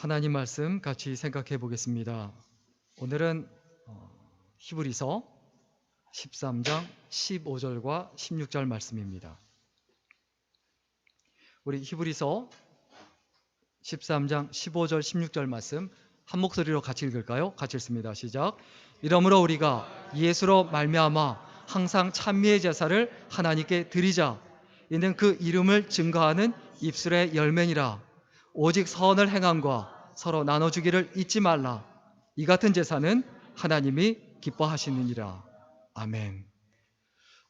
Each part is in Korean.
하나님 말씀 같이 생각해 보겠습니다. 오늘은 히브리서 13장 15절과 16절 말씀입니다. 우리 히브리서 13장 15절 16절 말씀 한 목소리로 같이 읽을까요? 같이 읽습니다. 시작. 이러므로 우리가 예수로 말미암아 항상 찬미의 제사를 하나님께 드리자. 이는 그 이름을 증거하는 입술의 열매니라. 오직 선을 행함과 서로 나눠주기를 잊지 말라. 이 같은 제사는 하나님이 기뻐하시느니라. 아멘.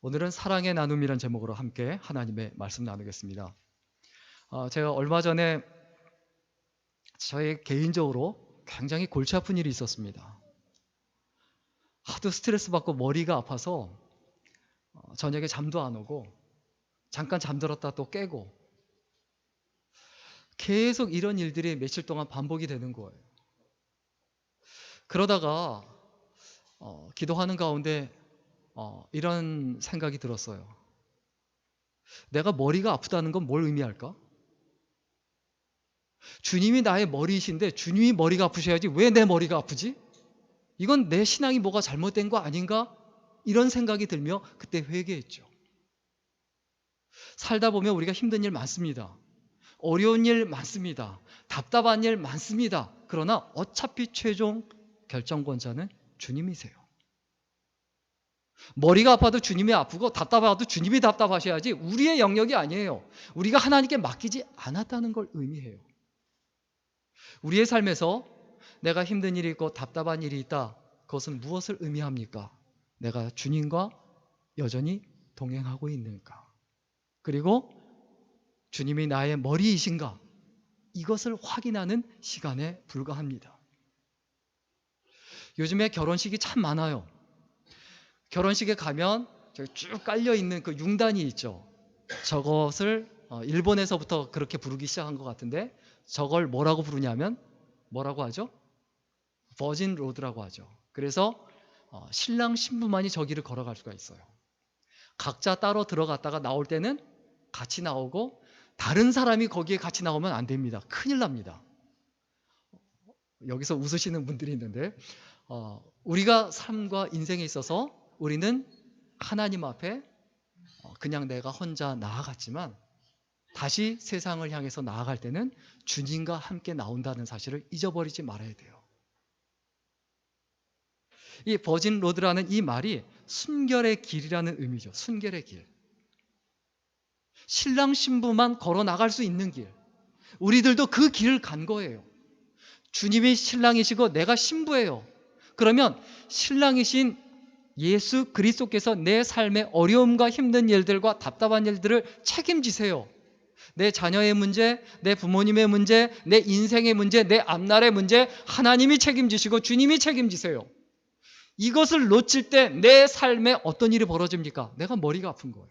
오늘은 사랑의 나눔이라는 제목으로 함께 하나님의 말씀 나누겠습니다. 제가 얼마 전에 저의 개인적으로 굉장히 골치 아픈 일이 있었습니다. 하도 스트레스 받고 머리가 아파서 저녁에 잠도 안 오고 잠깐 잠들었다 또 깨고 계속 이런 일들이 며칠 동안 반복이 되는 거예요. 그러다가 기도하는 가운데 이런 생각이 들었어요. 내가 머리가 아프다는 건 뭘 의미할까? 주님이 나의 머리이신데 주님이 머리가 아프셔야지 왜 내 머리가 아프지? 이건 내 신앙이 뭐가 잘못된 거 아닌가? 이런 생각이 들며 그때 회개했죠. 살다 보면 우리가 힘든 일 많습니다. 어려운 일 많습니다. 답답한 일 많습니다. 그러나 어차피 최종 결정권자는 주님이세요. 머리가 아파도 주님이 아프고 답답하도 주님이 답답하셔야지 우리의 영역이 아니에요. 우리가 하나님께 맡기지 않았다는 걸 의미해요. 우리의 삶에서 내가 힘든 일이 있고 답답한 일이 있다. 그것은 무엇을 의미합니까? 내가 주님과 여전히 동행하고 있는가? 그리고 주님이 나의 머리이신가? 이것을 확인하는 시간에 불과합니다. 요즘에 결혼식이 참 많아요. 결혼식에 가면 저기 쭉 깔려있는 그 융단이 있죠. 저것을 일본에서부터 그렇게 부르기 시작한 것 같은데 저걸 뭐라고 부르냐면 뭐라고 하죠? 버진 로드라고 하죠. 그래서 신랑 신부만이 저 길을 걸어갈 수가 있어요. 각자 따로 들어갔다가 나올 때는 같이 나오고 다른 사람이 거기에 같이 나오면 안 됩니다. 큰일 납니다. 여기서 웃으시는 분들이 있는데 우리가 삶과 인생에 있어서 우리는 하나님 앞에 그냥 내가 혼자 나아갔지만 다시 세상을 향해서 나아갈 때는 주님과 함께 나온다는 사실을 잊어버리지 말아야 돼요. 이 버진 로드라는 이 말이 순결의 길이라는 의미죠. 순결의 길. 신랑 신부만 걸어 나갈 수 있는 길. 우리들도 그 길을 간 거예요. 주님이 신랑이시고 내가 신부예요. 그러면 신랑이신 예수 그리스도께서 내 삶의 어려움과 힘든 일들과 답답한 일들을 책임지세요. 내 자녀의 문제, 내 부모님의 문제, 내 인생의 문제, 내 앞날의 문제 하나님이 책임지시고 주님이 책임지세요. 이것을 놓칠 때 내 삶에 어떤 일이 벌어집니까? 내가 머리가 아픈 거예요.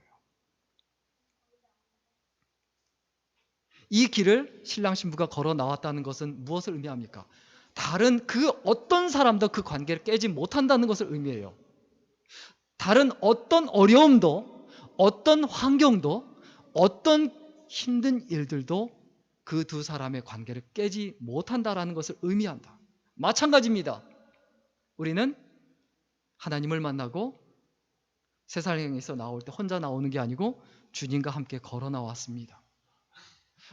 이 길을 신랑 신부가 걸어 나왔다는 것은 무엇을 의미합니까? 다른 그 어떤 사람도 그 관계를 깨지 못한다는 것을 의미해요. 다른 어떤 어려움도 어떤 환경도 어떤 힘든 일들도 그 두 사람의 관계를 깨지 못한다라는 것을 의미한다. 마찬가지입니다. 우리는 하나님을 만나고 세상에서 나올 때 혼자 나오는 게 아니고 주님과 함께 걸어 나왔습니다.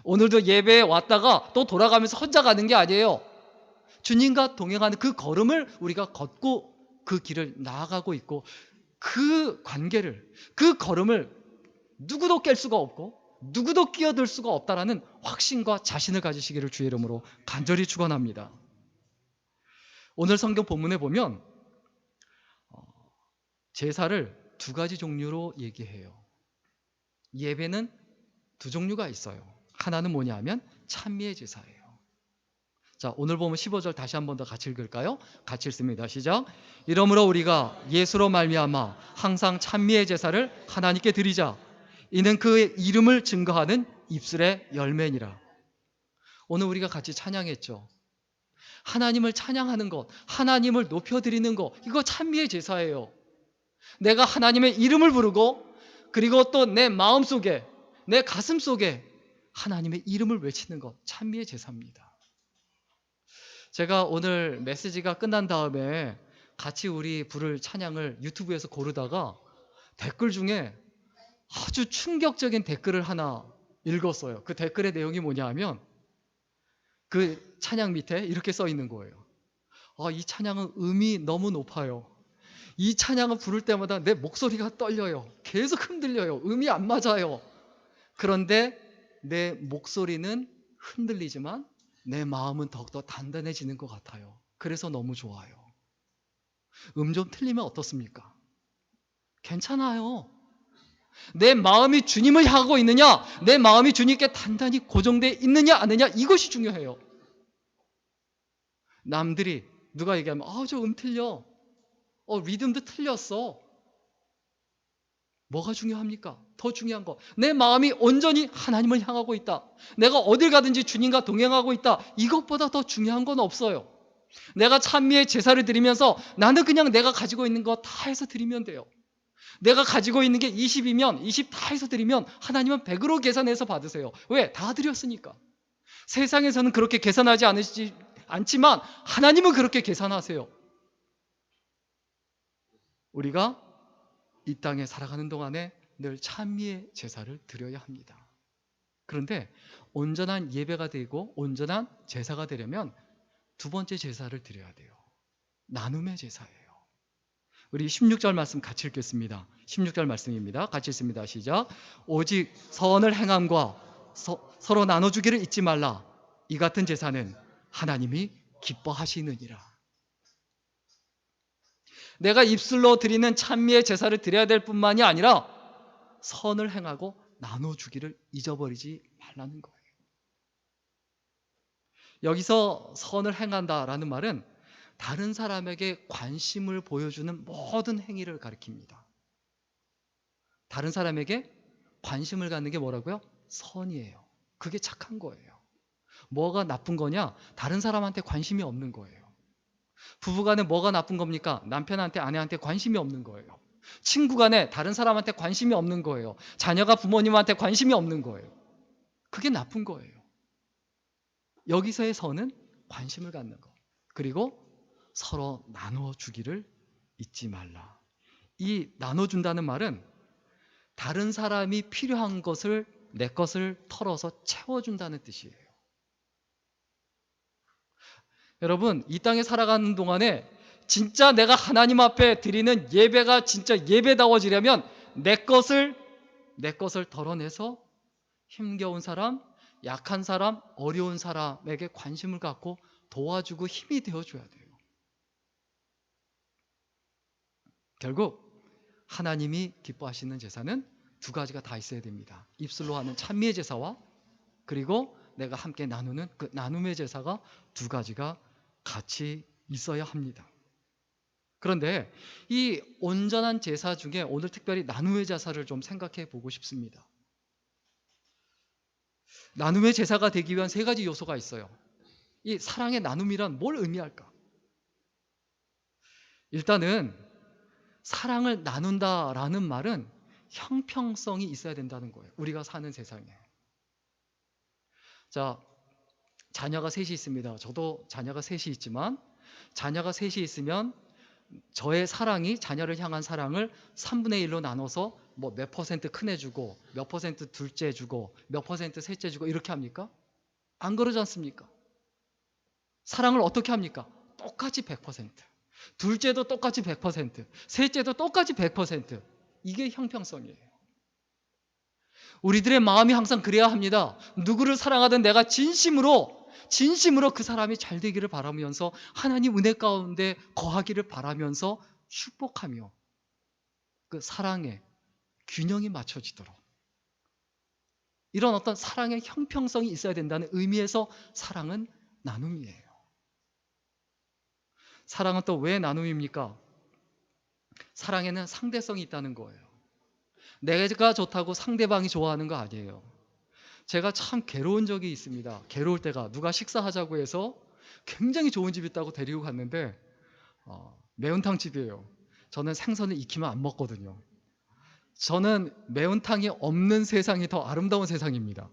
오늘도 예배에 왔다가 또 돌아가면서 혼자 가는 게 아니에요. 주님과 동행하는 그 걸음을 우리가 걷고 그 길을 나아가고 있고 그 관계를, 그 걸음을 누구도 깰 수가 없고 누구도 끼어들 수가 없다라는 확신과 자신을 가지시기를 주의 이름으로 간절히 축원합니다. 오늘 성경 본문에 보면 제사를 두 가지 종류로 얘기해요. 예배는 두 종류가 있어요. 하나는 뭐냐 하면 찬미의 제사예요. 자, 오늘 보면 15절 다시 한 번 더 같이 읽을까요? 같이 읽습니다. 시작. 이러므로 우리가 예수로 말미암아 항상 찬미의 제사를 하나님께 드리자. 이는 그의 이름을 증거하는 입술의 열매니라. 오늘 우리가 같이 찬양했죠. 하나님을 찬양하는 것, 하나님을 높여드리는 것, 이거 찬미의 제사예요. 내가 하나님의 이름을 부르고 그리고 또 내 마음속에, 내 가슴 속에 하나님의 이름을 외치는 것, 찬미의 제사입니다. 제가 오늘 메시지가 끝난 다음에 같이 우리 부를 찬양을 유튜브에서 고르다가 댓글 중에 아주 충격적인 댓글을 하나 읽었어요. 그 댓글의 내용이 뭐냐 하면 그 찬양 밑에 이렇게 써 있는 거예요. 이 찬양은 음이 너무 높아요. 이 찬양을 부를 때마다 내 목소리가 떨려요. 계속 흔들려요. 음이 안 맞아요. 그런데 내 목소리는 흔들리지만 내 마음은 더욱더 단단해지는 것 같아요. 그래서 너무 좋아요. 음 좀 틀리면 어떻습니까? 괜찮아요. 내 마음이 주님을 향하고 있느냐, 내 마음이 주님께 단단히 고정되어 있느냐 아니냐, 이것이 중요해요. 남들이 누가 얘기하면 저 음 틀려, 리듬도 틀렸어. 뭐가 중요합니까? 더 중요한 거, 내 마음이 온전히 하나님을 향하고 있다, 내가 어딜 가든지 주님과 동행하고 있다, 이것보다 더 중요한 건 없어요. 내가 찬미의 제사를 드리면서 나는 그냥 내가 가지고 있는 거 다 해서 드리면 돼요. 내가 가지고 있는 게 20이면 20 다 해서 드리면 하나님은 100으로 계산해서 받으세요. 왜? 다 드렸으니까. 세상에서는 그렇게 계산하지 않지만 하나님은 그렇게 계산하세요. 우리가 이 땅에 살아가는 동안에 늘 찬미의 제사를 드려야 합니다. 그런데 온전한 예배가 되고 온전한 제사가 되려면 두 번째 제사를 드려야 돼요. 나눔의 제사예요. 우리 16절 말씀 같이 읽겠습니다. 16절 말씀입니다. 같이 읽습니다. 시작. 오직 선을 행함과 서로 나눠주기를 잊지 말라. 이 같은 제사는 하나님이 기뻐하시느니라. 내가 입술로 드리는 찬미의 제사를 드려야 될 뿐만이 아니라 선을 행하고 나눠주기를 잊어버리지 말라는 거예요. 여기서 선을 행한다라는 말은 다른 사람에게 관심을 보여주는 모든 행위를 가리킵니다. 다른 사람에게 관심을 갖는 게 뭐라고요? 선이에요. 그게 착한 거예요. 뭐가 나쁜 거냐? 다른 사람한테 관심이 없는 거예요. 부부간에 뭐가 나쁜 겁니까? 남편한테 아내한테 관심이 없는 거예요. 친구간에 다른 사람한테 관심이 없는 거예요. 자녀가 부모님한테 관심이 없는 거예요. 그게 나쁜 거예요. 여기서의 선은 관심을 갖는 거. 그리고 서로 나눠주기를 잊지 말라. 이 나눠준다는 말은 다른 사람이 필요한 것을, 내 것을 털어서 채워준다는 뜻이에요. 여러분, 이 땅에 살아가는 동안에 진짜 내가 하나님 앞에 드리는 예배가 진짜 예배다워지려면 내 것을 덜어내서 힘겨운 사람, 약한 사람, 어려운 사람에게 관심을 갖고 도와주고 힘이 되어줘야 돼요. 결국 하나님이 기뻐하시는 제사는 두 가지가 다 있어야 됩니다. 입술로 하는 찬미의 제사와 그리고 내가 함께 나누는 그 나눔의 제사가 두 가지가 같이 있어야 합니다. 그런데 이 온전한 제사 중에 오늘 특별히 나눔의 제사를 좀 생각해 보고 싶습니다. 나눔의 제사가 되기 위한 세 가지 요소가 있어요. 이 사랑의 나눔이란 뭘 의미할까? 일단은 사랑을 나눈다라는 말은 형평성이 있어야 된다는 거예요. 우리가 사는 세상에. 자, 자녀가 셋이 있습니다. 저도 자녀가 셋이 있지만 자녀가 셋이 있으면 저의 사랑이, 자녀를 향한 사랑을 3분의 1로 나눠서 뭐 몇 퍼센트 큰애 주고 몇 퍼센트 둘째 주고 몇 퍼센트 셋째 주고 이렇게 합니까? 안 그러지 않습니까? 사랑을 어떻게 합니까? 똑같이 100%. 둘째도 똑같이 100%, 셋째도 똑같이 100%. 이게 형평성이에요. 우리들의 마음이 항상 그래야 합니다. 누구를 사랑하든 내가 진심으로 그 사람이 잘 되기를 바라면서 하나님 은혜 가운데 거하기를 바라면서 축복하며 그 사랑의 균형이 맞춰지도록, 이런 어떤 사랑의 형평성이 있어야 된다는 의미에서 사랑은 나눔이에요. 사랑은 또 왜 나눔입니까? 사랑에는 상대성이 있다는 거예요. 내가 좋다고 상대방이 좋아하는 거 아니에요. 제가 참 괴로운 적이 있습니다. 괴로울 때가, 누가 식사하자고 해서 굉장히 좋은 집 있다고 데리고 갔는데 매운탕 집이에요. 저는 생선을 익히면 안 먹거든요. 저는 매운탕이 없는 세상이 더 아름다운 세상입니다.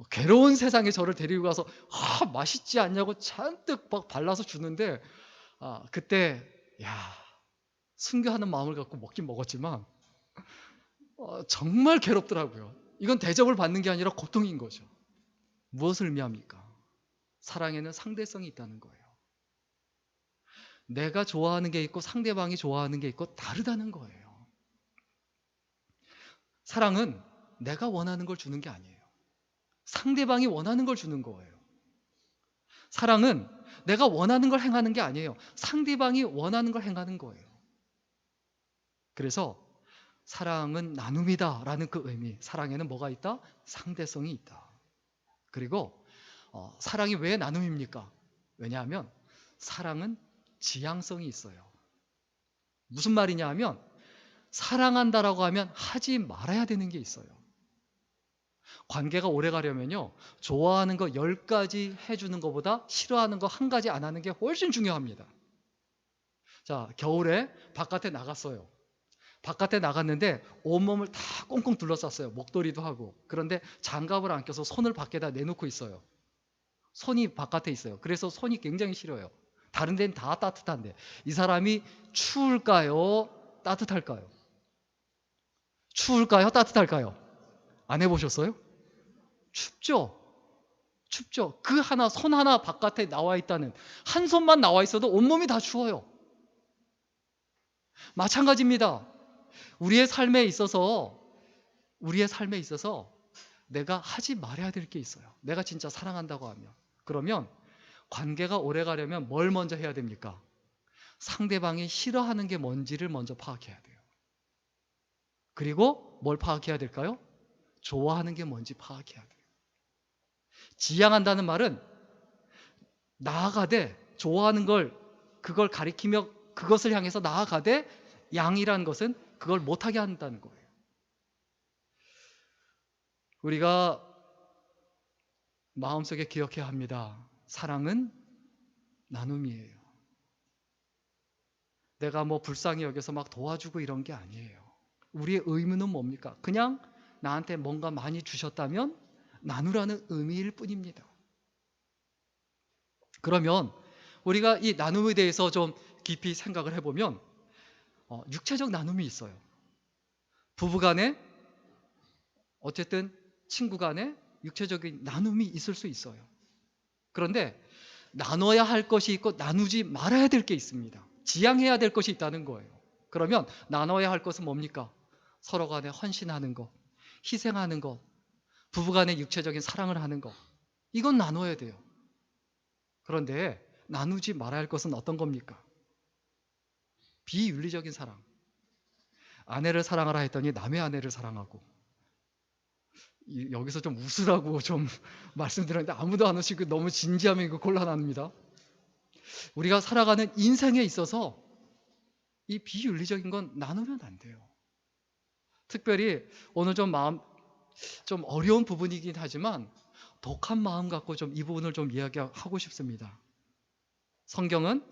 괴로운 세상에 저를 데리고 가서 맛있지 않냐고 잔뜩 막 발라서 주는데 그때 야 순교하는 마음을 갖고 먹긴 먹었지만 정말 괴롭더라고요. 이건 대접을 받는 게 아니라 고통인 거죠. 무엇을 의미합니까? 사랑에는 상대성이 있다는 거예요. 내가 좋아하는 게 있고 상대방이 좋아하는 게 있고 다르다는 거예요. 사랑은 내가 원하는 걸 주는 게 아니에요. 상대방이 원하는 걸 주는 거예요. 사랑은 내가 원하는 걸 행하는 게 아니에요. 상대방이 원하는 걸 행하는 거예요. 그래서 사랑은 나눔이다라는 그 의미, 사랑에는 뭐가 있다? 상대성이 있다. 그리고 사랑이 왜 나눔입니까? 왜냐하면 사랑은 지향성이 있어요. 무슨 말이냐 하면 사랑한다라고 하면 하지 말아야 되는 게 있어요. 관계가 오래 가려면요, 좋아하는 거 10가지 해주는 것보다 싫어하는 거 1가지 안 하는 게 훨씬 중요합니다. 자, 겨울에 바깥에 나갔어요. 바깥에 나갔는데 온몸을 다 꽁꽁 둘러쌌어요. 목도리도 하고. 그런데 장갑을 안 껴서 손을 밖에다 내놓고 있어요. 손이 바깥에 있어요. 그래서 손이 굉장히 시려요. 다른 데는 다 따뜻한데 이 사람이 추울까요? 따뜻할까요? 추울까요? 따뜻할까요? 안 해보셨어요? 춥죠? 춥죠? 그 하나, 손 하나 바깥에 나와 있다는, 한 손만 나와 있어도 온몸이 다 추워요. 마찬가지입니다. 우리의 삶에 있어서 내가 하지 말아야 될 게 있어요. 내가 진짜 사랑한다고 하면. 그러면 관계가 오래 가려면 뭘 먼저 해야 됩니까? 상대방이 싫어하는 게 뭔지를 먼저 파악해야 돼요. 그리고 뭘 파악해야 될까요? 좋아하는 게 뭔지 파악해야 돼요. 지향한다는 말은 나아가되, 좋아하는 걸 그걸 가리키며 그것을 향해서 나아가되, 양이라는 것은 그걸 못하게 한다는 거예요. 우리가 마음속에 기억해야 합니다. 사랑은 나눔이에요. 내가 뭐 불쌍히 여겨서 막 도와주고 이런 게 아니에요. 우리의 의무는 뭡니까? 그냥 나한테 뭔가 많이 주셨다면 나누라는 의미일 뿐입니다. 그러면 우리가 이 나눔에 대해서 좀 깊이 생각을 해보면 육체적 나눔이 있어요. 부부간에, 어쨌든 친구간에 육체적인 나눔이 있을 수 있어요. 그런데 나눠야 할 것이 있고 나누지 말아야 될 게 있습니다. 지향해야 될 것이 있다는 거예요. 그러면 나눠야 할 것은 뭡니까? 서로 간에 헌신하는 것, 희생하는 것, 부부간에 육체적인 사랑을 하는 것, 이건 나눠야 돼요. 그런데 나누지 말아야 할 것은 어떤 겁니까? 비윤리적인 사랑. 아내를 사랑하라 했더니 남의 아내를 사랑하고, 여기서 좀 웃으라고 좀 말씀드렸는데 아무도 안 웃으시고 너무 진지하면 이거 곤란합니다. 우리가 살아가는 인생에 있어서 이 비윤리적인 건 나누면 안 돼요. 특별히 오늘 좀 어려운 부분이긴 하지만 독한 마음 갖고 좀 이 부분을 좀 이야기하고 싶습니다. 성경은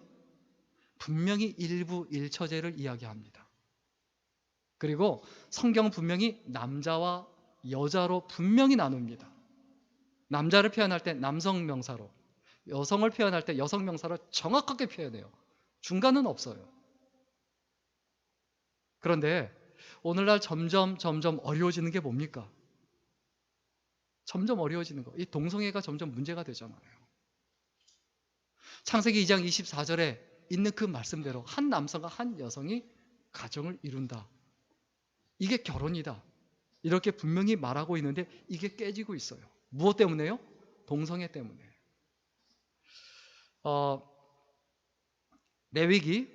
분명히 일부 일처제를 이야기합니다. 그리고 성경은 분명히 남자와 여자로 분명히 나눕니다. 남자를 표현할 때 남성 명사로, 여성을 표현할 때 여성 명사로 정확하게 표현해요. 중간은 없어요. 그런데 오늘날 점점 어려워지는 게 뭡니까? 점점 어려워지는 거. 이 동성애가 점점 문제가 되잖아요. 창세기 2장 24절에 있는 그 말씀대로 한 남성과 한 여성이 가정을 이룬다. 이게 결혼이다. 이렇게 분명히 말하고 있는데 이게 깨지고 있어요. 무엇 때문에요? 동성애 때문에. 레위기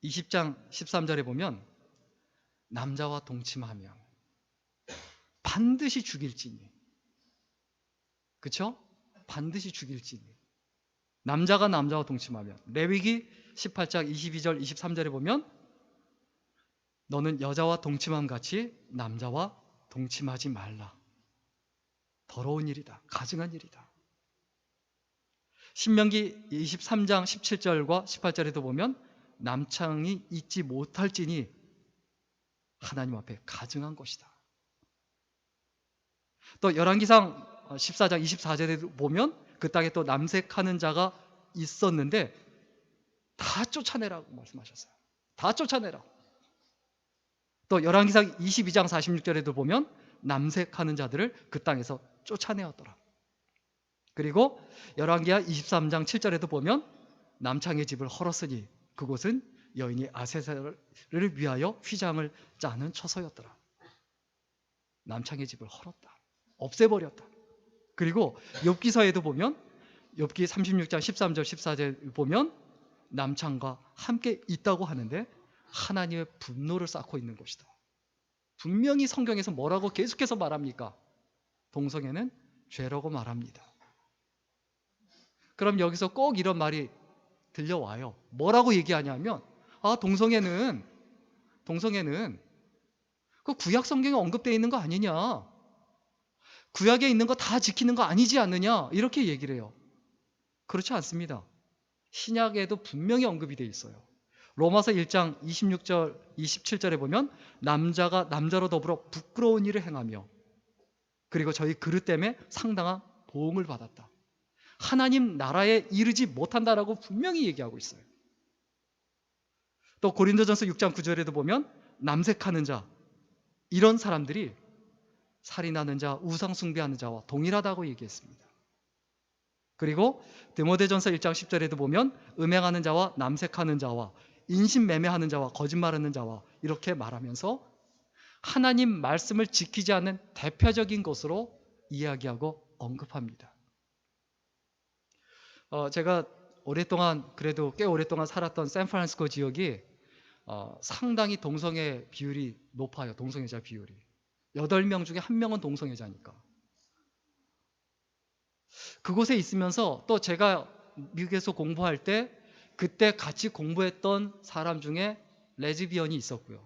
20장 13절에 보면 남자와 동침하면 반드시 죽일지니. 그쵸? 반드시 죽일지니. 남자가 남자와 동침하면. 레위기 18장 22절 23절에 보면 너는 여자와 동침함 같이 남자와 동침하지 말라. 더러운 일이다. 가증한 일이다. 신명기 23장 17절과 18절에도 보면 남창이 잊지 못할지니 하나님 앞에 가증한 것이다. 또 열왕기상 14장 24절에 보면 그 땅에 또 남색하는 자가 있었는데 다 쫓아내라고 말씀하셨어요. 다 쫓아내라. 또 열왕기상 22장 46절에도 보면 남색하는 자들을 그 땅에서 쫓아내었더라. 그리고 열왕기하 23장 7절에도 보면 남창의 집을 헐었으니 그곳은 여인이 아세사를 위하여 휘장을 짜는 처소였더라. 남창의 집을 헐었다. 없애버렸다. 그리고 욥기서에도 보면 욥기 36장 13절 14절 보면 남창과 함께 있다고 하는데 하나님의 분노를 쌓고 있는 것이다. 분명히 성경에서 뭐라고 계속해서 말합니까? 동성애는 죄라고 말합니다. 그럼 여기서 꼭 이런 말이 들려와요. 뭐라고 얘기하냐면 동성애는 그 구약 성경에 언급되어 있는 거 아니냐, 구약에 있는 거 다 지키는 거 아니지 않느냐, 이렇게 얘기를 해요. 그렇지 않습니다. 신약에도 분명히 언급이 되어 있어요. 로마서 1장 26절 27절에 보면 남자가 남자로 더불어 부끄러운 일을 행하며 그리고 저희 그릇 때문에 상당한 보응을 받았다. 하나님 나라에 이르지 못한다라고 분명히 얘기하고 있어요. 또 고린도전서 6장 9절에도 보면 남색하는 자, 이런 사람들이 살인하는 자, 우상 숭배하는 자와 동일하다고 얘기했습니다. 그리고 디모데전서 1장 10절에도 보면 음행하는 자와 남색하는 자와 인신매매하는 자와 거짓말하는 자와 이렇게 말하면서 하나님 말씀을 지키지 않는 대표적인 것으로 이야기하고 언급합니다. 제가 오랫동안, 그래도 꽤 오랫동안 살았던 샌프란시스코 지역이 상당히 동성애 비율이 높아요. 동성애자 비율이 8명 중에 1명은 동성애자니까. 그곳에 있으면서 또 제가 미국에서 공부할 때 그때 같이 공부했던 사람 중에 레즈비언이 있었고요.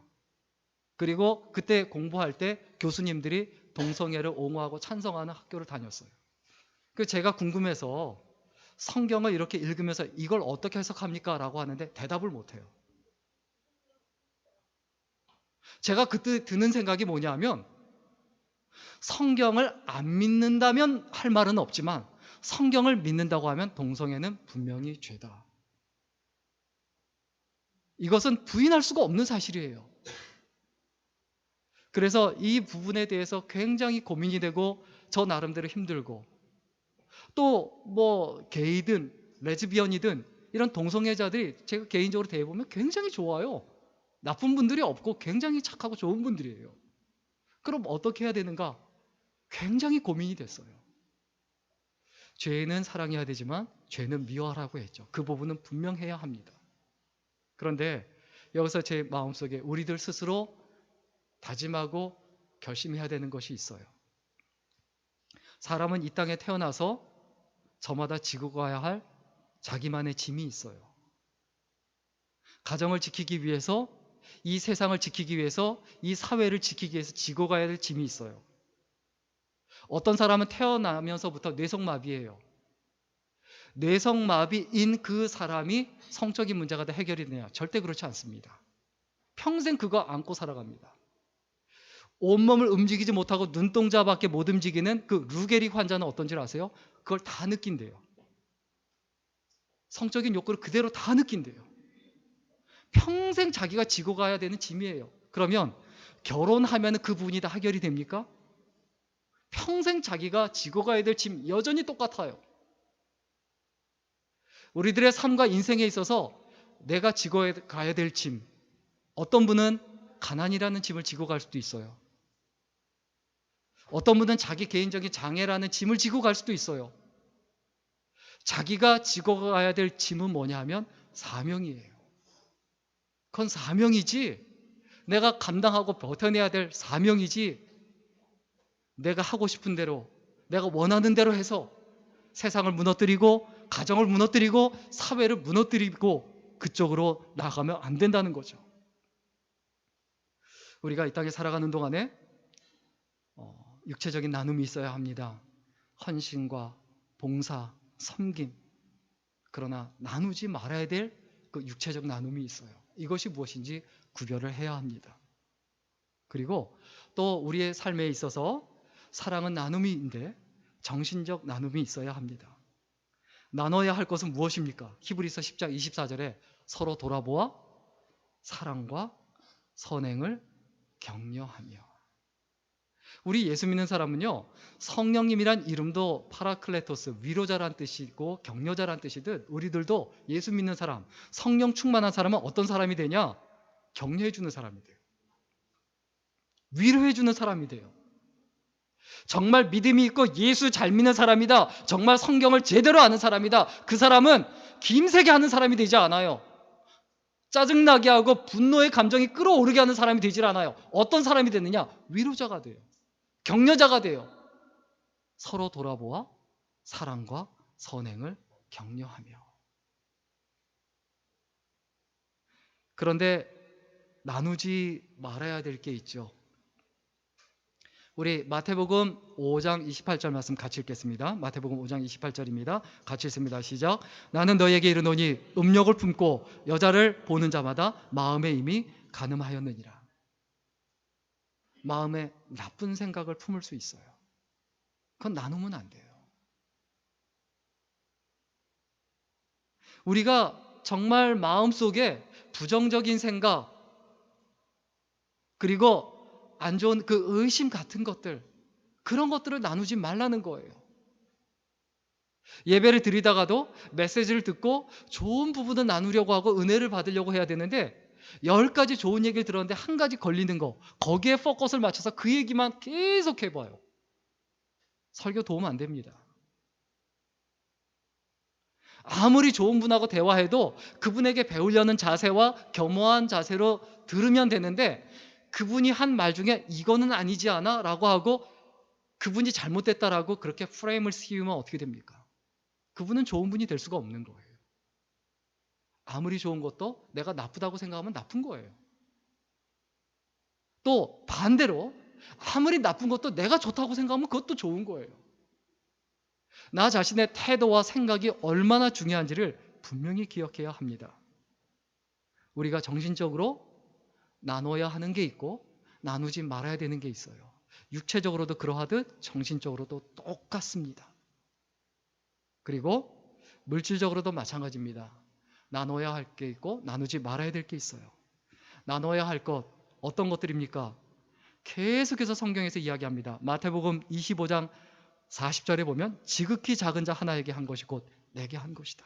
그리고 그때 공부할 때 교수님들이 동성애를 옹호하고 찬성하는 학교를 다녔어요. 그 제가 궁금해서 성경을 이렇게 읽으면서 이걸 어떻게 해석합니까? 라고 하는데 대답을 못해요. 제가 그때 드는 생각이 뭐냐면 성경을 안 믿는다면 할 말은 없지만 성경을 믿는다고 하면 동성애는 분명히 죄다. 이것은 부인할 수가 없는 사실이에요. 그래서 이 부분에 대해서 굉장히 고민이 되고 저 나름대로 힘들고 또 뭐 게이든 레즈비언이든 이런 동성애자들이 제가 개인적으로 대해보면 굉장히 좋아요. 나쁜 분들이 없고 굉장히 착하고 좋은 분들이에요. 그럼 어떻게 해야 되는가? 굉장히 고민이 됐어요. 죄는 사랑해야 되지만 죄는 미워하라고 했죠. 그 부분은 분명해야 합니다. 그런데 여기서 제 마음속에 우리들 스스로 다짐하고 결심해야 되는 것이 있어요. 사람은 이 땅에 태어나서 저마다 지고 가야 할 자기만의 짐이 있어요. 가정을 지키기 위해서, 이 세상을 지키기 위해서, 이 사회를 지키기 위해서 지고 가야 될 짐이 있어요. 어떤 사람은 태어나면서부터 뇌성마비예요. 뇌성마비인 그 사람이 성적인 문제가 다 해결이 되냐? 절대 그렇지 않습니다. 평생 그거 안고 살아갑니다. 온몸을 움직이지 못하고 눈동자밖에 못 움직이는 그 루게릭 환자는 어떤지 아세요? 그걸 다 느낀대요. 성적인 욕구를 그대로 다 느낀대요. 평생 자기가 지고 가야 되는 짐이에요. 그러면 결혼하면 그 부분이 다 해결이 됩니까? 평생 자기가 지고 가야 될 짐 여전히 똑같아요. 우리들의 삶과 인생에 있어서 내가 지고 가야 될 짐, 어떤 분은 가난이라는 짐을 지고 갈 수도 있어요. 어떤 분은 자기 개인적인 장애라는 짐을 지고 갈 수도 있어요. 자기가 지고 가야 될 짐은 뭐냐 하면 사명이에요. 그건 사명이지, 내가 감당하고 버텨내야 될 사명이지, 내가 하고 싶은 대로, 내가 원하는 대로 해서 세상을 무너뜨리고 가정을 무너뜨리고 사회를 무너뜨리고 그쪽으로 나가면 안 된다는 거죠. 우리가 이 땅에 살아가는 동안에 육체적인 나눔이 있어야 합니다. 헌신과 봉사, 섬김. 그러나 나누지 말아야 될 그 육체적 나눔이 있어요. 이것이 무엇인지 구별을 해야 합니다. 그리고 또 우리의 삶에 있어서 사랑은 나눔인데 정신적 나눔이 있어야 합니다. 나눠야 할 것은 무엇입니까? 히브리서 10장 24절에 서로 돌아보아 사랑과 선행을 격려하며. 우리 예수 믿는 사람은요, 성령님이란 이름도 파라클레토스, 위로자란 뜻이고 격려자란 뜻이듯 우리들도 예수 믿는 사람, 성령 충만한 사람은 어떤 사람이 되냐? 격려해 주는 사람이 돼요. 위로해 주는 사람이 돼요. 정말 믿음이 있고 예수 잘 믿는 사람이다, 정말 성경을 제대로 아는 사람이다, 그 사람은 김세게 하는 사람이 되지 않아요. 짜증나게 하고 분노의 감정이 끌어오르게 하는 사람이 되질 않아요. 어떤 사람이 되느냐? 위로자가 돼요. 격려자가 돼요. 서로 돌아보아 사랑과 선행을 격려하며. 그런데 나누지 말아야 될 게 있죠. 우리 마태복음 5장 28절 말씀 같이 읽겠습니다. 마태복음 5장 28절입니다. 같이 읽습니다. 시작. 나는 너에게 이르노니 음욕을 품고 여자를 보는 자마다 마음에 이미 간음하였느니라. 마음에 나쁜 생각을 품을 수 있어요. 그건 나누면 안 돼요. 우리가 정말 마음속에 부정적인 생각, 그리고 안 좋은 그 의심 같은 것들, 그런 것들을 나누지 말라는 거예요. 예배를 드리다가도 메시지를 듣고 좋은 부분을 나누려고 하고 은혜를 받으려고 해야 되는데 10가지 좋은 얘기를 들었는데 한 가지 걸리는 거, 거기에 포커스를 맞춰서 그 얘기만 계속 해봐요. 설교 도움 안 됩니다. 아무리 좋은 분하고 대화해도 그분에게 배우려는 자세와 겸허한 자세로 들으면 되는데, 그분이 한 말 중에 이거는 아니지 않아? 라고 하고 그분이 잘못됐다라고 그렇게 프레임을 씌우면 어떻게 됩니까? 그분은 좋은 분이 될 수가 없는 거예요. 아무리 좋은 것도 내가 나쁘다고 생각하면 나쁜 거예요. 또 반대로 아무리 나쁜 것도 내가 좋다고 생각하면 그것도 좋은 거예요. 나 자신의 태도와 생각이 얼마나 중요한지를 분명히 기억해야 합니다. 우리가 정신적으로 나눠야 하는 게 있고 나누지 말아야 되는 게 있어요. 육체적으로도 그러하듯 정신적으로도 똑같습니다. 그리고 물질적으로도 마찬가지입니다. 나눠야 할 게 있고 나누지 말아야 될 게 있어요. 나눠야 할 것, 어떤 것들입니까? 계속해서 성경에서 이야기합니다. 마태복음 25장 40절에 보면 지극히 작은 자 하나에게 한 것이 곧 내게 한 것이다.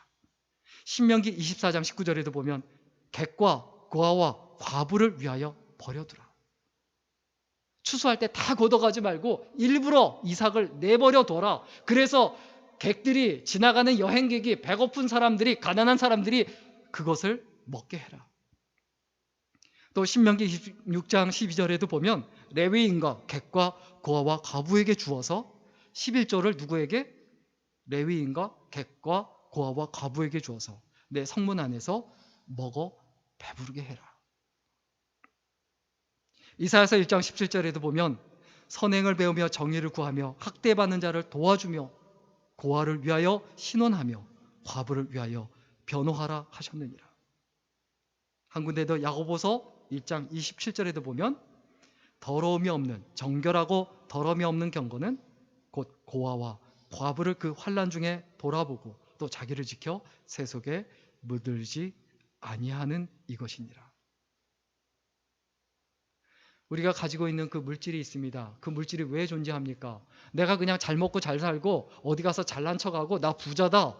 신명기 24장 19절에도 보면 객과 고아와 과부를 위하여 버려두라. 추수할 때 다 걷어가지 말고 일부러 이삭을 내버려 둬라. 그래서 객들이, 지나가는 여행객이, 배고픈 사람들이, 가난한 사람들이 그것을 먹게 해라. 또 신명기 26장 12절에도 보면 레위인과 객과 고아와 과부에게 주어서 11조를 누구에게? 레위인과 객과 고아와 과부에게 주어서 내 성문 안에서 먹어 배부르게 해라. 이사야서 1장 17절에도 보면 선행을 배우며 정의를 구하며 학대받는 자를 도와주며 고아를 위하여 신원하며 과부를 위하여 변호하라 하셨느니라. 한 군데 더 야고보서 1장 27절에도 보면 더러움이 없는, 정결하고 더러움이 없는 경건은 곧 고아와 과부를 그 환난 중에 돌아보고 또 자기를 지켜 세속에 물들지 아니하는 이것이니라. 우리가 가지고 있는 그 물질이 있습니다. 그 물질이 왜 존재합니까? 내가 그냥 잘 먹고 잘 살고 어디 가서 잘난 척하고 나 부자다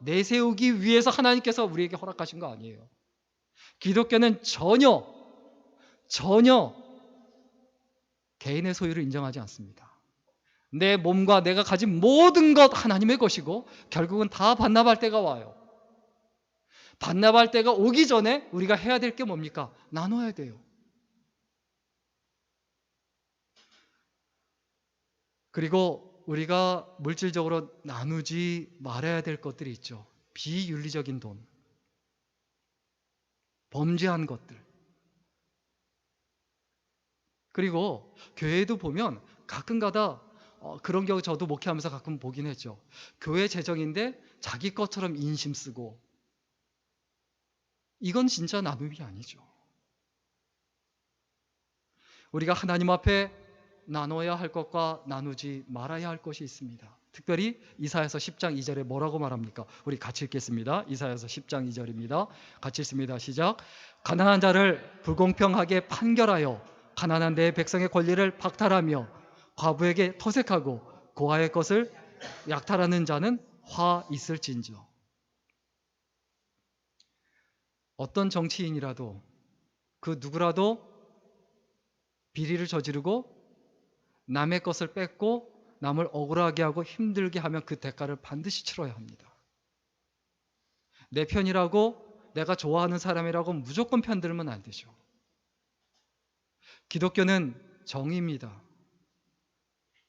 내세우기 위해서 하나님께서 우리에게 허락하신 거 아니에요. 기독교는 전혀 개인의 소유를 인정하지 않습니다. 내 몸과 내가 가진 모든 것 하나님의 것이고 결국은 다 반납할 때가 와요. 반납할 때가 오기 전에 우리가 해야 될 게 뭡니까? 나눠야 돼요. 그리고 우리가 물질적으로 나누지 말아야 될 것들이 있죠. 비윤리적인 돈, 범죄한 것들. 그리고 교회도 보면 가끔가다 그런 경우 저도 목회하면서 가끔 보긴 했죠. 교회 재정인데 자기 것처럼 인심 쓰고, 이건 진짜 나눔이 아니죠. 우리가 하나님 앞에 나눠야 할 것과 나누지 말아야 할 것이 있습니다. 특별히 이사야서 10장 2절에 뭐라고 말합니까? 우리 같이 읽겠습니다. 이사야서 10장 2절입니다. 같이 읽습니다. 시작. 가난한 자를 불공평하게 판결하여 가난한 내 백성의 권리를 박탈하며 과부에게 토색하고 고아의 것을 약탈하는 자는 화 있을진저. 어떤 정치인이라도 그 누구라도 비리를 저지르고 남의 것을 뺏고 남을 억울하게 하고 힘들게 하면 그 대가를 반드시 치러야 합니다. 내 편이라고, 내가 좋아하는 사람이라고 무조건 편들면 안 되죠. 기독교는 정의입니다.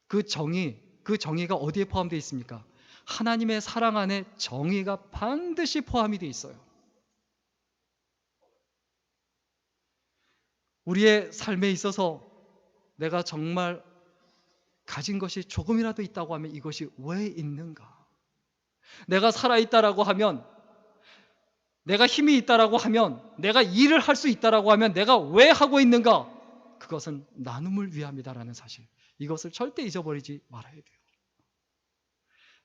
그 정의가 어디에 포함되어 있습니까? 하나님의 사랑 안에 정의가 반드시 포함이 되어 있어요. 우리의 삶에 있어서 내가 정말 가진 것이 조금이라도 있다고 하면 이것이 왜 있는가? 내가 살아있다라고 하면, 내가 힘이 있다라고 하면, 내가 일을 할 수 있다라고 하면 내가 왜 하고 있는가? 그것은 나눔을 위함이다라는 사실, 이것을 절대 잊어버리지 말아야 돼요.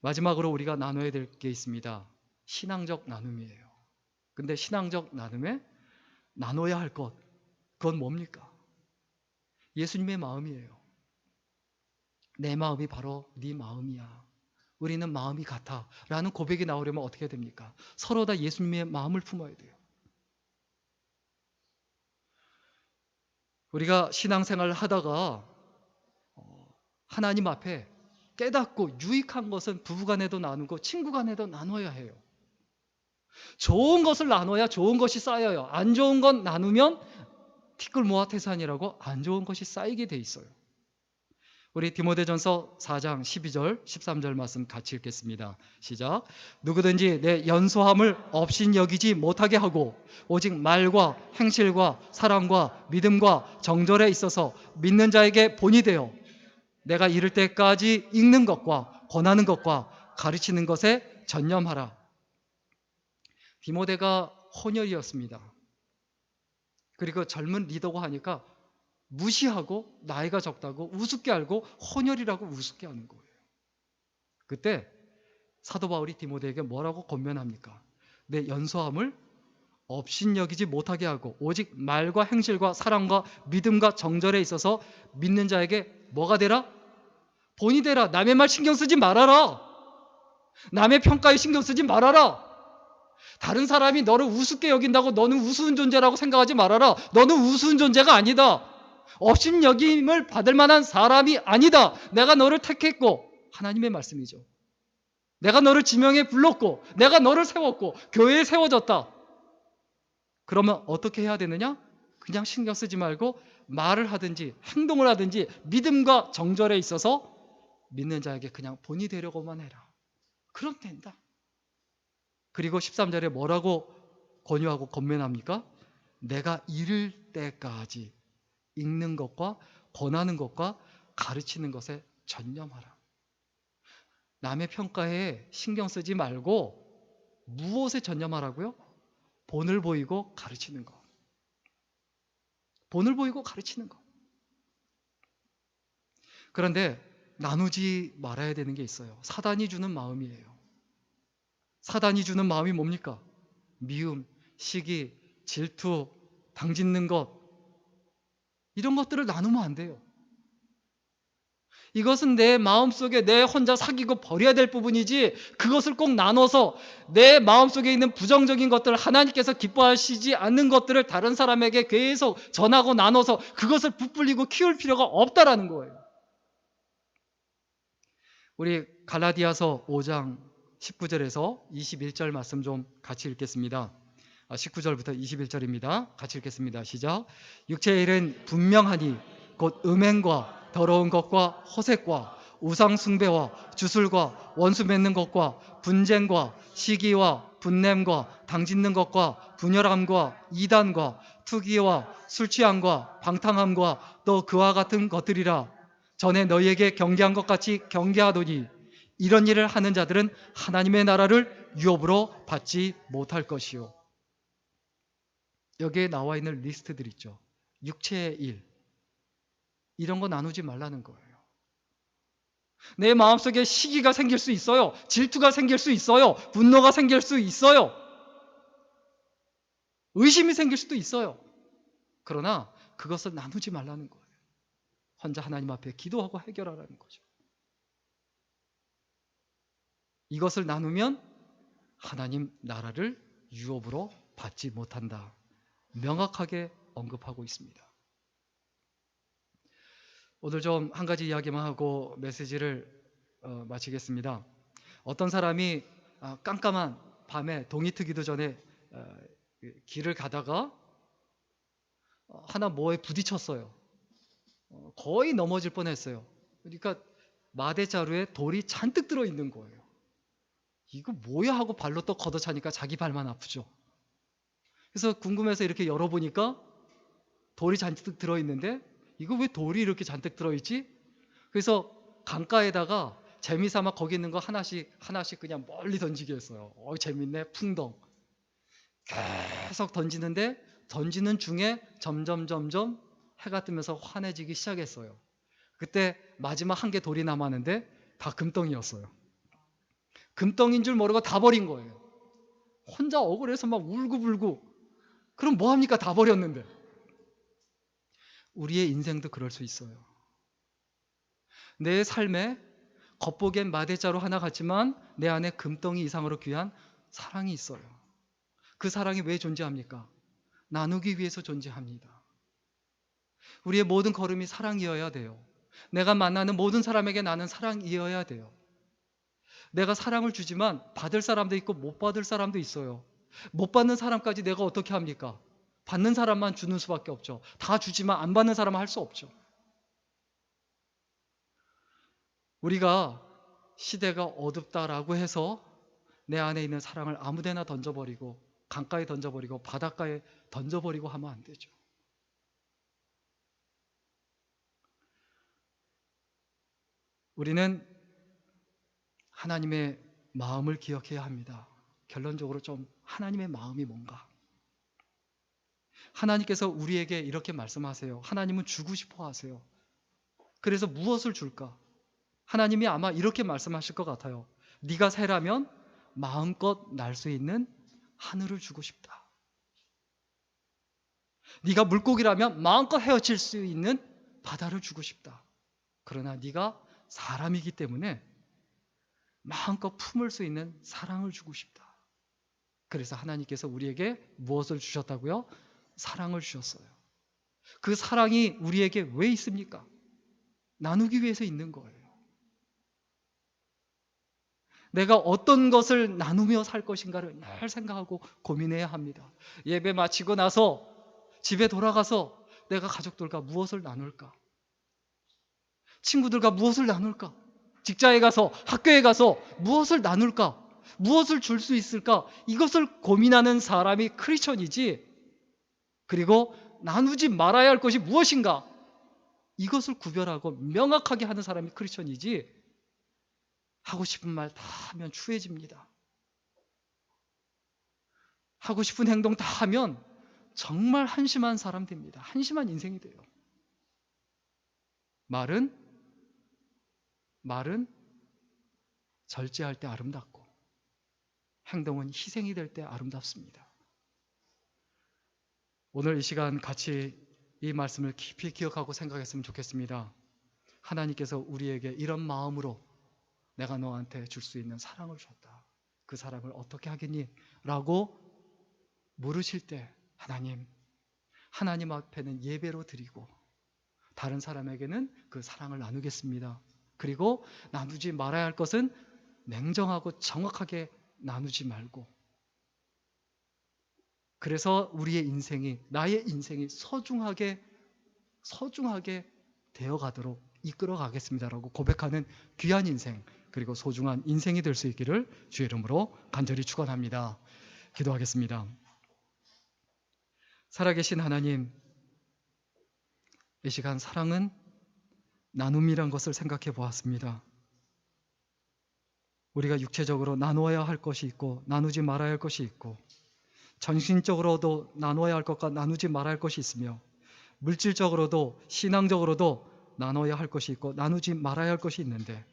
마지막으로 우리가 나눠야 될 게 있습니다. 신앙적 나눔이에요. 근데 신앙적 나눔에 나눠야 할 것, 그건 뭡니까? 예수님의 마음이에요. 내 마음이 바로 네 마음이야. 우리는 마음이 같아 라는 고백이 나오려면 어떻게 됩니까? 서로 다 예수님의 마음을 품어야 돼요. 우리가 신앙생활을 하다가 하나님 앞에 깨닫고 유익한 것은 부부간에도 나누고 친구간에도 나눠야 해요. 좋은 것을 나눠야 좋은 것이 쌓여요. 안 좋은 건 나누면 티끌모아 태산이라고 안 좋은 것이 쌓이게 돼 있어요. 우리 디모데전서 4장 12절 13절 말씀 같이 읽겠습니다. 시작. 누구든지 내 연소함을 없인 여기지 못하게 하고 오직 말과 행실과 사랑과 믿음과 정절에 있어서 믿는 자에게 본이 되어 내가 이를 때까지 읽는 것과 권하는 것과 가르치는 것에 전념하라. 디모데가 혼혈이었습니다. 그리고 젊은 리더고 하니까 무시하고 나이가 적다고 우습게 알고 혼혈이라고 우습게 하는 거예요. 그때 사도 바울이 디모데에게 뭐라고 권면합니까? 내 연소함을 업신여기지 못하게 하고 오직 말과 행실과 사랑과 믿음과 정절에 있어서 믿는 자에게 뭐가 되라? 본이 되라. 남의 말 신경 쓰지 말아라. 남의 평가에 신경 쓰지 말아라. 다른 사람이 너를 우습게 여긴다고 너는 우스운 존재라고 생각하지 말아라. 너는 우스운 존재가 아니다. 업신여김을 받을 만한 사람이 아니다. 내가 너를 택했고, 하나님의 말씀이죠. 내가 너를 지명해 불렀고, 내가 너를 세웠고, 교회에 세워졌다. 그러면 어떻게 해야 되느냐? 그냥 신경 쓰지 말고 말을 하든지 행동을 하든지 믿음과 정절에 있어서 믿는 자에게 그냥 본이 되려고만 해라. 그럼 된다. 그리고 13절에 뭐라고 권유하고 권면합니까? 내가 이를 때까지 읽는 것과 권하는 것과 가르치는 것에 전념하라. 남의 평가에 신경 쓰지 말고 무엇에 전념하라고요? 본을 보이고 가르치는 것. 본을 보이고 가르치는 것. 그런데 나누지 말아야 되는 게 있어요. 사단이 주는 마음이에요. 사단이 주는 마음이 뭡니까? 미움, 시기, 질투, 당짓는 것, 이런 것들을 나누면 안 돼요. 이것은 내 마음속에 내 혼자 사귀고 버려야 될 부분이지 그것을 꼭 나눠서 내 마음속에 있는 부정적인 것들을 하나님께서 기뻐하시지 않는 것들을 다른 사람에게 계속 전하고 나눠서 그것을 부풀리고 키울 필요가 없다라는 거예요. 우리 갈라디아서 5장 19절에서 21절 말씀 좀 같이 읽겠습니다. 19절부터 21절입니다. 같이 읽겠습니다. 시작. 육체의 일은 분명하니 곧 음행과 더러운 것과 허색과 우상 숭배와 주술과 원수 맺는 것과 분쟁과 시기와 분냄과 당짓는 것과 분열함과 이단과 투기와 술 취함과 방탕함과 또 그와 같은 것들이라. 전에 너희에게 경계한 것 같이 경계하더니 이런 일을 하는 자들은 하나님의 나라를 유업으로 받지 못할 것이요. 여기에 나와 있는 리스트들 있죠. 육체의 일, 이런 거 나누지 말라는 거예요. 내 마음속에 시기가 생길 수 있어요. 질투가 생길 수 있어요. 분노가 생길 수 있어요. 의심이 생길 수도 있어요. 그러나 그것을 나누지 말라는 거예요. 혼자 하나님 앞에 기도하고 해결하라는 거죠. 이것을 나누면 하나님 나라를 유업으로 받지 못한다. 명확하게 언급하고 있습니다. 오늘 좀 한 가지 이야기만 하고 메시지를 마치겠습니다. 어떤 사람이 깜깜한 밤에 동이 트기도 전에 길을 가다가 하나 뭐에 부딪혔어요. 거의 넘어질 뻔했어요. 그러니까 마대자루에 돌이 잔뜩 들어있는 거예요. 이거 뭐야 하고 발로 또 걷어차니까 자기 발만 아프죠. 그래서 궁금해서 이렇게 열어보니까 돌이 잔뜩 들어있는데 이거 왜 돌이 이렇게 잔뜩 들어있지? 그래서 강가에다가 재미삼아 거기 있는 거 하나씩 그냥 멀리 던지게 했어요. 재밌네, 풍덩. 계속 던지는데 던지는 중에 점점 해가 뜨면서 환해지기 시작했어요. 그때 마지막 한 개 돌이 남았는데 다 금덩이였어요. 금덩이인 줄 모르고 다 버린 거예요. 혼자 억울해서 막 울고불고. 그럼 뭐합니까? 다 버렸는데. 우리의 인생도 그럴 수 있어요. 내 삶에 겉보기엔 마대자루 하나 같지만 내 안에 금덩이 이상으로 귀한 사랑이 있어요. 그 사랑이 왜 존재합니까? 나누기 위해서 존재합니다. 우리의 모든 걸음이 사랑이어야 돼요. 내가 만나는 모든 사람에게 나는 사랑이어야 돼요. 내가 사랑을 주지만 받을 사람도 있고 못 받을 사람도 있어요. 못 받는 사람까지 내가 어떻게 합니까? 받는 사람만 주는 수밖에 없죠. 다 주지만 안 받는 사람은 할 수 없죠. 우리가 시대가 어둡다라고 해서 내 안에 있는 사랑을 아무데나 던져버리고 강가에 던져버리고 바닷가에 던져버리고 하면 안 되죠. 우리는 하나님의 마음을 기억해야 합니다. 결론적으로 좀 하나님의 마음이 뭔가. 하나님께서 우리에게 이렇게 말씀하세요. 하나님은 주고 싶어 하세요. 그래서 무엇을 줄까? 하나님이 아마 이렇게 말씀하실 것 같아요. 네가 새라면 마음껏 날 수 있는 하늘을 주고 싶다. 네가 물고기라면 마음껏 헤엄칠 수 있는 바다를 주고 싶다. 그러나 네가 사람이기 때문에 마음껏 품을 수 있는 사랑을 주고 싶다. 그래서 하나님께서 우리에게 무엇을 주셨다고요? 사랑을 주셨어요. 그 사랑이 우리에게 왜 있습니까? 나누기 위해서 있는 거예요. 내가 어떤 것을 나누며 살 것인가를 늘 생각하고 고민해야 합니다. 예배 마치고 나서 집에 돌아가서 내가 가족들과 무엇을 나눌까? 친구들과 무엇을 나눌까? 직장에 가서 학교에 가서 무엇을 나눌까? 무엇을 줄 수 있을까? 이것을 고민하는 사람이 크리스천이지. 그리고 나누지 말아야 할 것이 무엇인가? 이것을 구별하고 명확하게 하는 사람이 크리스천이지. 하고 싶은 말 다 하면 추해집니다. 하고 싶은 행동 다 하면 정말 한심한 사람 됩니다. 한심한 인생이 돼요. 말은 절제할 때 아름답고 행동은 희생이 될 때 아름답습니다. 오늘 이 시간 같이 이 말씀을 깊이 기억하고 생각했으면 좋겠습니다. 하나님께서 우리에게 이런 마음으로 내가 너한테 줄 수 있는 사랑을 줬다. 그 사랑을 어떻게 하겠니? 라고 물으실 때 하나님 앞에는 예배로 드리고 다른 사람에게는 그 사랑을 나누겠습니다. 그리고 나누지 말아야 할 것은 냉정하고 정확하게 나누지 말고, 그래서 나의 인생이 소중하게 되어가도록 이끌어 가겠습니다라고 고백하는 귀한 인생, 그리고 소중한 인생이 될 수 있기를 주의 이름으로 간절히 축원합니다. 기도하겠습니다. 살아계신 하나님, 이 시간 사랑은 나눔이란 것을 생각해 보았습니다. 우리가 육체적으로 나누어야 할 것이 있고 나누지 말아야 할 것이 있고, 정신적으로도 나눠야 할 것과 나누지 말아야 할 것이 있으며, 물질적으로도 신앙적으로도 나눠야 할 것이 있고 나누지 말아야 할 것이 있는데,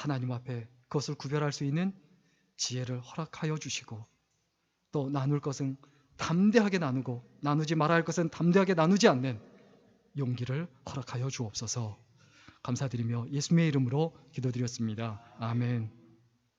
하나님 앞에 그것을 구별할 수 있는 지혜를 허락하여 주시고, 또 나눌 것은 담대하게 나누고 나누지 말아야 할 것은 담대하게 나누지 않는 용기를 허락하여 주옵소서. 감사드리며 예수님의 이름으로 기도드렸습니다. 아멘.